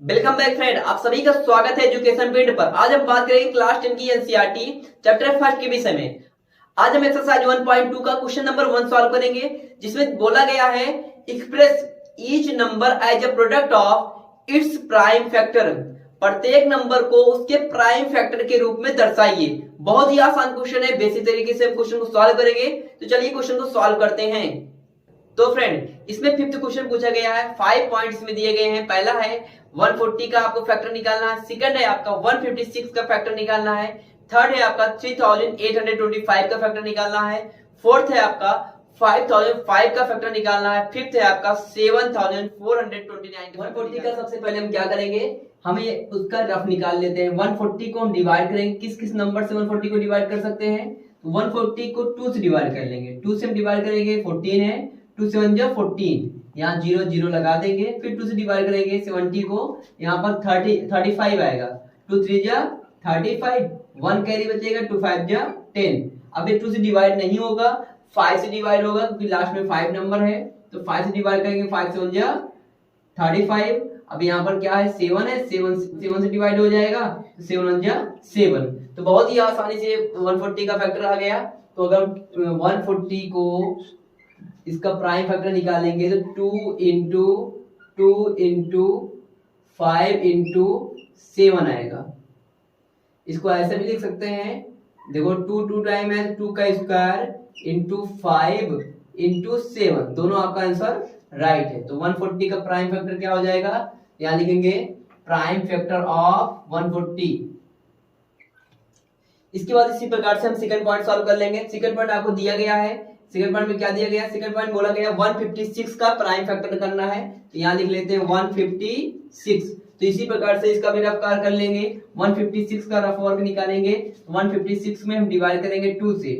Welcome back friend, आप सभी का स्वागत है एजुकेशन पॉइंट पर। आज हम बात करेंगे क्लास 10 की एनसीईआरटी चैप्टर फर्स्ट के विषय में। आज हम एक्सरसाइज 1.2 का क्वेश्चन नंबर 1 सॉल्व करेंगे, जिसमें बोला गया है express each number as a product of its prime factor. प्रत्येक नंबर को उसके प्राइम फैक्टर के रूप में दर्शाइए। बहुत ही आसान क्वेश्चन है, बेसिक तरीके से हम क्वेश्चन को सॉल्व करेंगे। तो चलिए क्वेश्चन को सॉल्व करते हैं। तो फ्रेंड, इसमें फिफ्थ क्वेश्चन पूछा गया है, 5 पॉइंट्स में दिए गए हैं। पहला है 140 का आपको फैक्टर निकालना है। सेकंड है आपका 156 का फैक्टर निकालना है। थर्ड है आपका 3825 का फैक्टर निकालना है। फोर्थ है आपका 5005 का फैक्टर निकालना है। फिफ्थ है आपका 7429। 140 का सबसे पहले हम क्या करेंगे, हम ये उसका रफ निकाल लेते हैं। 140 को हम डिवाइड करेंगे, किस किस नंबर से 140 को डिवाइड कर सकते हैं। 140 को 2 से डिवाइड कर लेंगे। 2 से हम डिवाइड करेंगे 14 है, 2 7 जा 14, यहाँ 0 0 लगा देंगे। फिर 2 से डिवाइड करेंगे 70 को, यहाँ पर 35 आएगा। 2 3 जा 35, 1 कैरी बचेगा, 2 5 जा 10। अब ये 2 से डिवाइड नहीं होगा, 5 से डिवाइड होगा, क्योंकि लास्ट में 5 नंबर है। तो 5 से डिवाइड करेंगे, 5 7 जा 35। अब यहाँ पर क्या है, 7 है, 7 से डिवाइड हो जाएगा, 7 1 जा 7। तो बहुत ही आसानी से 140 का फैक्टर आ गया। तो अगर 140 को इसका प्राइम फैक्टर निकालेंगे तो 2 इंटू 5 इंटू 7 आएगा। इसको ऐसे भी लिख सकते हैं, देखो 2 टाइम है, 2 का स्क्वायर इंटू 5 इंटू 7, दोनों आपका आंसर राइट है। तो 140 का प्राइम फैक्टर क्या हो जाएगा, यहाँ लिखेंगे प्राइम फैक्टर ऑफ 140। इसके बाद इसी प्रकार से हम सेकंड पॉइंट सॉल्व कर लेंगे। सेकंड पॉइंट आपको दिया गया है। सेकंड पॉइंट में क्या दिया गया है, सेकंड पॉइंट बोला गया 156 का प्राइम फैक्टर करना है। तो यहाँ लिख लेते हैं 156। तो इसी प्रकार से इसका भी रफ कार कर लेंगे। 156 का रफ वर्क निकालेंगे। 156 में हम डिवाइड करेंगे 2 से।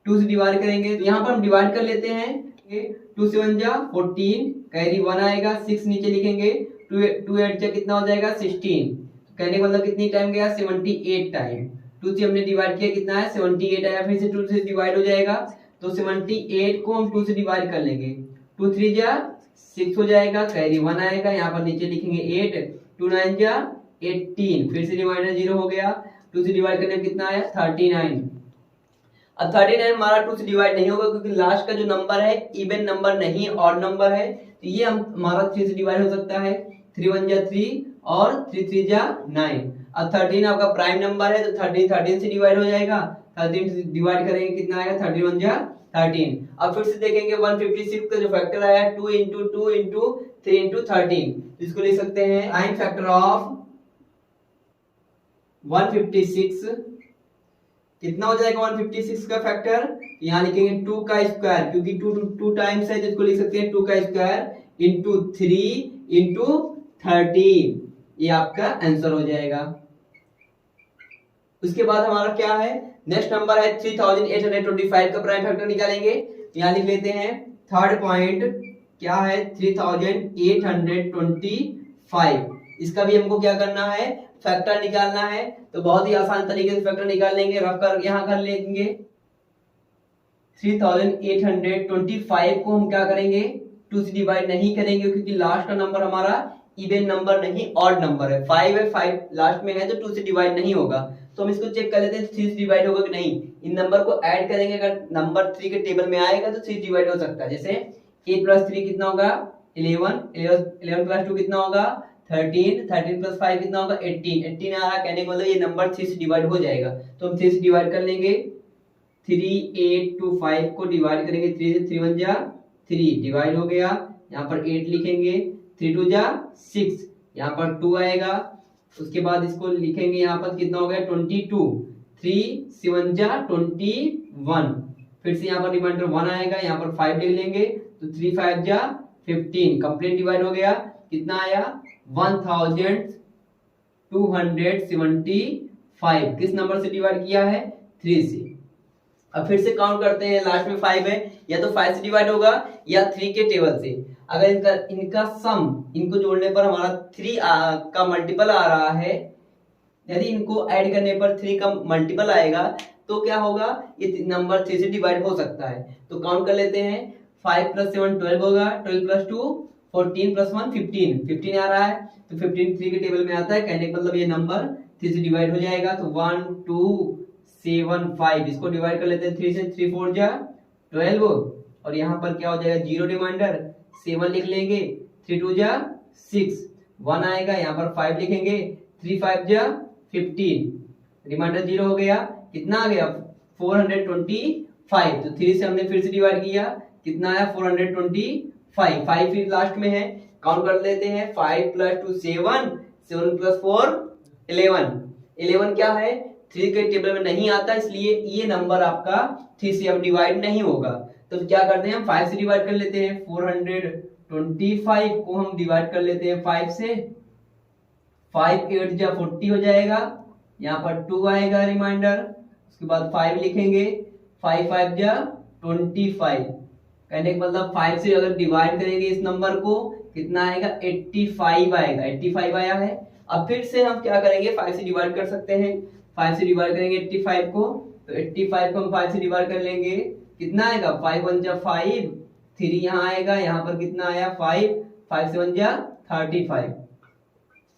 2 से डिवाइड करेंगे, तो यहाँ पर हम डिवाइड कर लेते हैं। 2 7 जा 14, कैरी 1 आएगा, 6 नीचे लिखेंगे। 2 8 जा कितना हो जाएगा 16। कहने का मतलब कितनी टाइम गया, 78 टाइम। 2 से हमने डिवाइड किया, कितना है 78 आया। फिर से 2 से डिवाइड हो जाएगा, तो 78 को हम 2 से डिवाइड कर लेंगे। 2 3 जा 6 हो जाएगा, कैरी 1 आएगा, यहाँ पर नीचे लिखेंगे 8। 2 9 जा 18, फिर से डिवाइडर 0 हो गया। 2 से डिवाइड करने में कितना आया 39। अब 39 हमारा 2 से डिवाइड नहीं होगा, क्योंकि लास्ट का जो नंबर है इवन नंबर नहीं, ऑड नंबर है। तो ये हमारा 3 से डिवाइड हो सकता है। 3 1 जा 3 और 3 3 जा 9। अब 13 आपका प्राइम नंबर है, तो 13 से डिवाइड हो जाएगा। 13 से डिवाइड करेंगे, कितना आएगा 31 जा 13। अब फिर से देखेंगे 156 का जो फैक्टर आया 2 इंटू 2 इंटू 3 इंटू 13, इसको लिख सकते हैं प्राइम फैक्टर ऑफ 156। कितना हो जाएगा 156 का फैक्टर, यहाँ लिखेंगे 2 का स्क्वायर, क्योंकि 2 टाइम्स है, तो इसको लिख सकते हैं 2 का स्क्वायर इंटू 3 इंटू 13। ये आपका आंसर हो जाएगा। उसके बाद हमारा क्या है, नेक्स्ट नंबर है 3825 का प्राइम फैक्टर निकालेंगे। यहाँ लिख लेते हैं थर्ड पॉइंट क्या है, 3825। इसका भी हमको क्या करना है, फैक्टर निकालना है। तो बहुत ही आसान तरीके से फैक्टर निकाल लेंगे, रफ कर यहाँ कर लेंगे। 3825 को हम क्या करेंगे, 2 से डिवाइड नहीं करेंगे, क्योंकि लास्ट का नंबर हमारा इवन नंबर नहीं, ऑड नंबर है। 5 है, 5 लास्ट में है, तो 2 से डिवाइड नहीं होगा। तो हम इसको चेक कर लेते हैं 3 से डिवाइड होगा कि नहीं। इन नंबर को ऐड करेंगे, अगर नंबर 3 के टेबल में आएगा तो 3 डिवाइड हो सकता है। जैसे 8 प्लस 3 कितना होगा 11, 11 प्लस 2 कितना होगा 13, 13 प्लस 5 कितना होगा 18, 18 आ रहा। कहने का मतलब ये नंबर 3 से डिवाइड हो जाएगा। तो हम 3 से डिवाइड कर लेंगे। 3825 को डिवाइड करेंगे 3 से, 3 1 जा 3 डिवाइड हो गया। यहाँ पर 8 लिखेंगे, 3 2 जा 6, यहाँ पर 2 आएगा। उसके बाद इसको लिखेंगे, यहाँ पर कितना हो गया 22, 3 7 जा 21। फिर से यहाँ पर रिमाइंडर 1 आएगा, यहाँ पर 5 लिख लेंगे, तो 3 5 जा 15, कंप्लीट डिवाइड हो गया। कितना आया 1275। किस नंबर से डिवाइड किया है 3 से। अब फिर से काउंट करते हैं, लास्ट में 5 है, या तो 5 से डिवाइड होगा या 3 के टेबल से। अगर इनका सम, इनको जोड़ने पर हमारा 3 का मल्टीपल आ रहा है, यदि इनको ऐड करने पर 3 का मल्टीपल आएगा, तो क्या होगा, ये नंबर 3 से डिवाइड हो सकता है। तो काउंट कर लेते हैं, 5 + 7 12 होगा, 12 + 2 14 प्लस 1 15, 15 आ रहा है तो 15 3 के टेबल में आता है, कहने का मतलब ये नंबर 3 से डिवाइड हो जाएगा। तो 1 2 7 5 इसको डिवाइड कर लेते हैं 3 से, 3 4 जा 12 और यहाँ पर क्या हो जाएगा 0 रिमाइंडर, 7 लिख लेंगे, 3 2 जा 6, 1 आएगा, यहाँ पर 5 लिखेंगे, 3 5 जा 15, रिमाइंडर 0 हो गया, कितना आ गया 425। तो 3 से हमने फिर से डिवाइड किया, कितना आया 425, 5 फिर लास्ट में है, काउंट कर लेते हैं, 5 प्लस 2 7, 7 प्लस 4 11, 11 क्या है 3 के टेबल में नहीं आता, इसलिए ये नंबर आपका 3 से अब डिवाइड नहीं होगा। तो क्या करते हैं हम 5 से डिवाइड कर लेते हैं, 425 को हम डिवाइड कर लेते हैं 5 से, 5 8 जा 40 हो जाएगा, यहाँ पर 2 आएगा रिमाइंडर, उसके बाद 5 लिखेंगे, 5 5 जा 25, कहने का मतलब 5 से अगर डिवाइड करेंगे इस नंबर को कितना आएगा 85 आएगा, 85 आया है। अब फिर से हम क्या करेंगे 5 से डिवाइड कर सकते हैं, 5 से डिवाइड करेंगे 85 को, तो 85 को हम 5 से डिवाइड कर लेंगे, कितना आएगा 5 1 जा 5, 3 यहाँ आएगा, यहाँ पर कितना आया 5, 5 से 1 जा 35,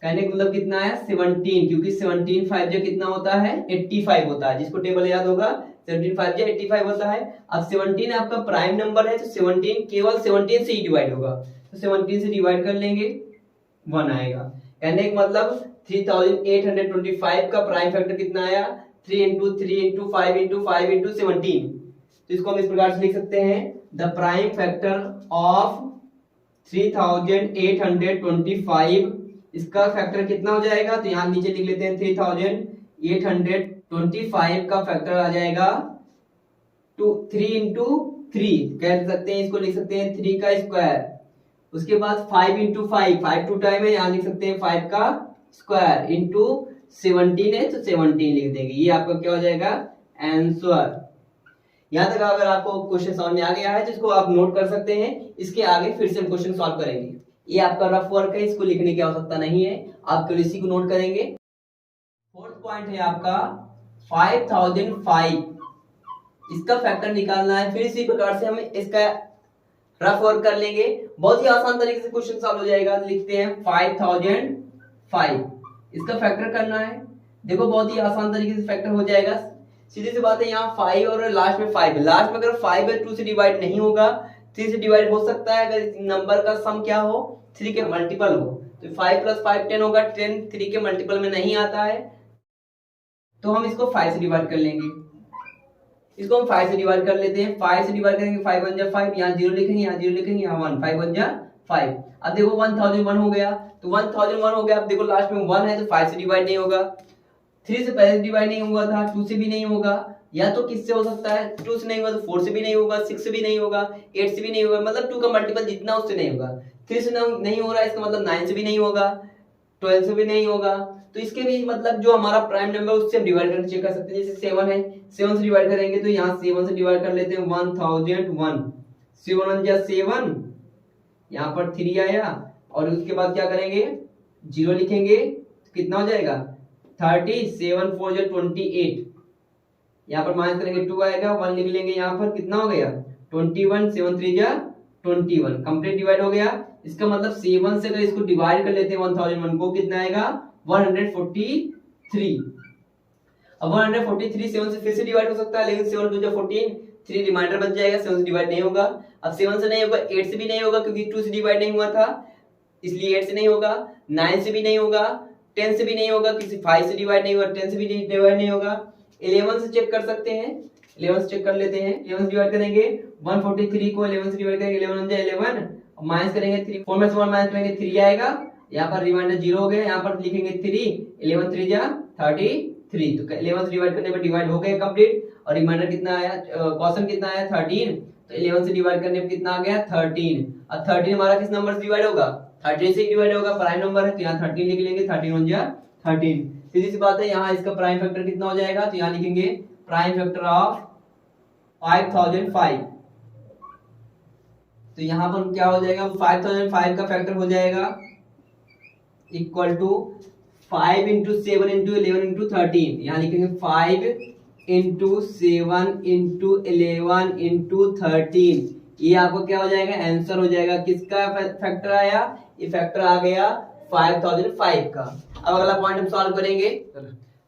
कहने का मतलब कितना आया 17, क्योंकि 17 5 जा कितना होता है 85 होता है, जिसको टेबल याद होगा 17 5 जा 85 होता है। अब 17 आपका प्राइम नंबर है तो 17 केवल 17 से ही डिवाइड होगा, तो 17 से डिवाइड कर लेंगे 1 आएगा, कहने का मतलब 3825 का प्राइम फैक्टर कितना आया 3 into 3 into 5 into 5 into 17। तो इसको हम इस प्रकार से लिख सकते हैं, द प्राइम फैक्टर ऑफ 3825, इसका फैक्टर कितना हो जाएगा, तो यहाँ नीचे लिख लेते हैं 3825 का फैक्टर आ जाएगा 3 into 3, कह सकते हैं इसको लिख सकते हैं 3 का स्क्वायर, उसके बाद 5 into 5, 5 2 टाइम है, यहाँ लिख सकते हैं 5 का स्क्वायर इंटू 17 है तो 17 लिख देंगे, ये आपका क्या हो जाएगा आंसर। यहाँ तक अगर आपको क्वेश्चन समझ में आ गया है तो इसको आप नोट कर सकते हैं, इसके आगे फिर से हम क्वेश्चन सॉल्व करेंगे। ये आपका रफ वर्क है, इसको लिखने की आवश्यकता नहीं है, आप केवल इसी को नोट करेंगे। फोर्थ पॉइंट है आपका 5005, इसका फैक्टर निकालना है, फिर इसी प्रकार से हम इसका रफ वर्क कर लेंगे, बहुत ही आसान तरीके से क्वेश्चन सॉल्व हो जाएगा। लिखते हैं 5005, इसका फैक्टर करना है, देखो बहुत ही आसान तरीके से फैक्टर हो जाएगा, सीधी सी बात है, यहाँ 5 और लास्ट में 5 है, लास्ट में अगर 5 है 2 से डिवाइड नहीं होगा, 3 से डिवाइड हो सकता है अगर नंबर का सम क्या हो 3 के मल्टीपल हो, तो 5 प्लस 5 10 होगा, 10 3 के मल्टीपल में नहीं आता है, तो हम इसको 5 से डिवाइड कर लेंगे, इसको हम 5 से डिवाइड कर लेते हैं, 5 से डिवाइड करेंगे 5 1 जा 5, यहाँ 0 लिखेंगे, यहाँ 0 लिखेंगे, यहाँ 1, 5 1 जा 5। अब देखो 1001 हो गया, तो 1001 हो गया, अब देखो लास्ट में 1 है तो 5 से डिवाइड नहीं होगा, 3 से पहले डिवाइड नहीं हुआ था, 2 से भी नहीं होगा, या तो किससे हो सकता है 2 से नहीं होगा तो 4 से भी नहीं होगा, 6 से भी नहीं होगा, 8 से भी नहीं होगा, मतलब 2 का मल्टीपल जितना उससे नहीं होगा, 3 से नहीं हो रहा है इसका मतलब 9 से भी नहीं होगा, 12 से भी नहीं होगा, तो इसके भी मतलब जो हमारा प्राइम नंबर उससे हम डिवाइड करके चेक कर सकते हैं, जैसे 7 है 7 से डिवाइड करेंगे तो यहाँ 7 से डिवाइड कर लेते हैं 1001, 7 1 जा 7, यहाँ पर 3 आया, और उसके बाद क्या करेंगे 0 लिखेंगे, तो कितना हो जाएगा 30, 7 4 जा 28, यहाँ पर माइनस करेंगे 2 आएगा, 1 लिख लेंगे, यहाँ पर कितना हो गया 21, 7 3 जा 21, कंप्लीट डिवाइड हो गया। इसका मतलब 7 से अगर इसको डिवाइड कर लेते हैं 1001 को, कितना आएगा 143। अब 143 7 से फिर से डिवाइड हो सकता है, लेकिन 7 2 जा 14, 3 रिमाइंडर बच जाएगा, 7 से डिवाइड नहीं होगा। अब 7 से नहीं होगा, 8 से भी नहीं होगा क्योंकि 2 से डिवाइड नहीं हुआ था, इसलिए 8 से नहीं होगा, 9 से भी नहीं होगा, 10 से भी नहीं होगा, किसी 5 से डिवाइड नहीं होगा, 10 से भी डिवाइड नहीं होगा। 11 से चेक कर सकते हैं, 11 से चेक कर लेते हैं, 11 से डिवाइड करेंगे 143 को 11 से डिवाइड करेंगे, 11 1 11, माइनस करेंगे 3, 4 में से 1 माइनस करेंगे 3 आएगा, यहाँ पर रिमाइंडर 0 हो गया, यहाँ पर लिखेंगे 3, 11 3 जा 33, तो 11 से डिवाइड करने पर डिवाइड हो गया कंप्लीट, और रिमाइंडर कितना आया, क्वेश्चन कितना आया 13, तो 11 से डिवाइड करने पर कितना आ गया 13। अब 13 हमारा किस नंबर से डिवाइड होगा 13 से डिवाइड होगा, प्राइम नंबर है तो यहाँ 13 लिख लेंगे, 13 1 जा 13, सीधी सी बात है। यहाँ इसका प्राइम फैक्टर कितना हो जाएगा, तो यहाँ लिखेंगे प्राइम फैक्टर ऑफ 5005, तो यहाँ पर क्या हो जाएगा 5005 का फैक्टर हो जाएगा equal to 5 into 7 into 11 into 13, यहाँ लिखेंगे 5 इंटू 7 इंटू 11 इंटू 13, ये आपको क्या हो जाएगा, आंसर हो जाएगा। किसका फैक्टर आया, ये फैक्टर आ गया 5005 का। अब अगला पॉइंट हम सॉल्व करेंगे।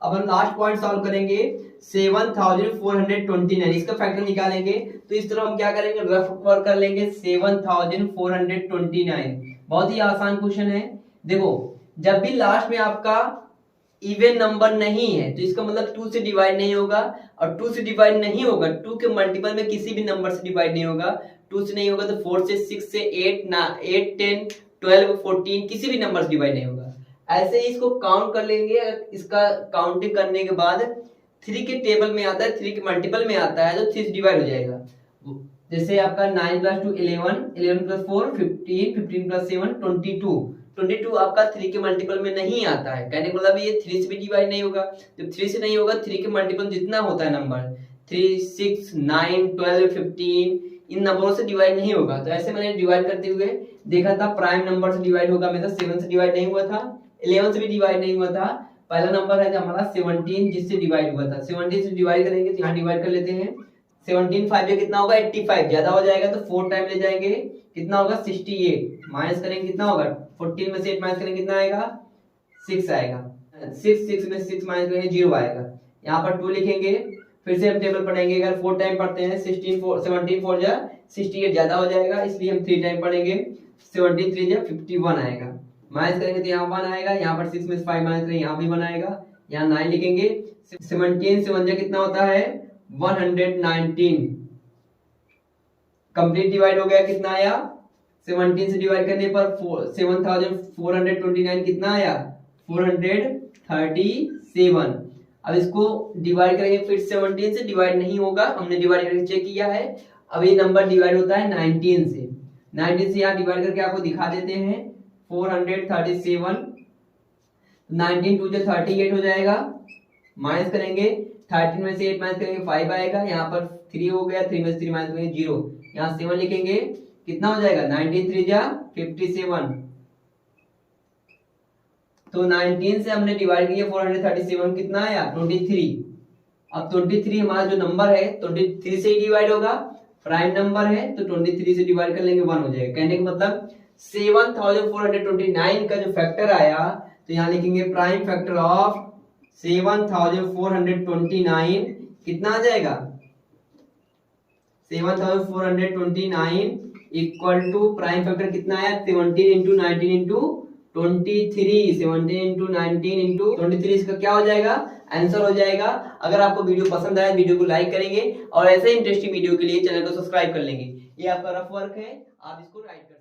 अब हम लास्ट पॉइंट सॉल्व करेंगे 7429, इसका फैक्टर निकालेंगे। तो इस तरह हम क्या करेंगे, रफ वर्क कर लेंगे 7429। बहुत ही आसान क्वेश्चन है। देखो जब भी लास्ट में आपका इवन नंबर नहीं है तो इसका मतलब 2 से डिवाइड नहीं होगा, और 2 से डिवाइड नहीं होगा, 2 के मल्टीपल में किसी भी नंबर से डिवाइड नहीं होगा। 2 से नहीं होगा तो 4 से, 6 से, 8 10 12 14 किसी भी नंबर से डिवाइड नहीं होगा। ऐसे ही इसको काउंट कर लेंगे। इसका काउंटिंग करने के बाद 3 के टेबल में आता है, 3 के मल्टीपल में आता है तो 3 से डिवाइड हो जाएगा। जैसे आपका 9 + 2 11, 11 + 4 15, 15 + 7 22, 22 आपका 3 के मल्टीपल में नहीं आता है। कहने का मतलब ये 3 से भी डिवाइड नहीं होगा। जब 3 से नहीं होगा, 3 के मल्टीपल जितना होता है नंबर 3, 6, 9, 12, 15 इन नंबरों से डिवाइड नहीं होगा। तो ऐसे मैंने डिवाइड करते हुए देखा था, प्राइम नंबर से डिवाइड होगा, मतलब 7 से डिवाइड नहीं हुआ था, 11 से भी डिवाइड नहीं हुआ था। पहला नंबर है जो हमारा 17 जिससे डिवाइड हुआ था। 17 से डिवाइड करेंगे तो यहाँ डिवाइड कर लेते हैं। 17 5 कितना होगा 85, ज्यादा हो जाएगा तो 4 टाइम ले जाएंगे, कितना होगा 68, माइनस करेंगे कितना होगा 14 में से 8 माइनस करेंगे कितना आएगा 6 आएगा। 6 में 6 माइनस करेंगे 0 आएगा। यहाँ पर 2 लिखेंगे, फिर से हम टेबल पढ़ेंगे। अगर 4 टाइम पढ़ते हैं 17 4 जा 68 ज्यादा हो जाएगा, इसलिए हम 3 टाइम पढ़ेंगे। 17 3 जा 51 आएगा। माइनस करेंगे तो यहाँ 1 आएगा, यहाँ पर 6 में से 5 माइनस करेंगे यहाँ भी 1 आएगा, यहाँ 9 लिखेंगे। 17 से 1 जा कितना होता है 119। कंप्लीट डिवाइड हो गया, कितना आया 17 से डिवाइड करने पर 7429 कितना आया 437। अब इसको डिवाइड करेंगे, फिर 17 से डिवाइड नहीं होगा, हमने डिवाइड करके चेक किया है। अब ये नंबर डिवाइड होता है 19 से। 19 से यहाँ डिवाइड करके आपको दिखा देते हैं 437। 19 2 जा 38 हो जाएगा, माइनस करेंगे 13 में से 8 माइनस करेंगे 5 आएगा, यहाँ पर 3 हो गया, 3 में से 3 माइनस करेंगे 0, यहाँ 7 लिखेंगे, कितना हो जाएगा 19 3 जा 57। तो 19 से हमने डिवाइड किया 437, कितना आया 23। अब 23 हमारा जो नंबर है 23 से ही डिवाइड होगा, प्राइम नंबर है तो 23 से डिवाइड कर लेंगे 1 हो जाएगा। कहने का मतलब 7429 का जो फैक्टर आया, तो यहाँ लिखेंगे प्राइम फैक्टर ऑफ 7429 कितना आ जाएगा 7429 इक्वल टू प्राइम फैक्टर कितना आया 17 × 19 × 23, 17 × 19 × 23, इसका क्या हो जाएगा आंसर हो जाएगा। अगर आपको वीडियो पसंद आया वीडियो को लाइक करेंगे और ऐसे इंटरेस्टिंग वीडियो के लिए चैनल को सब्सक्राइब कर लेंगे। ये आपका रफ वर्क है, आप इसको राइट कर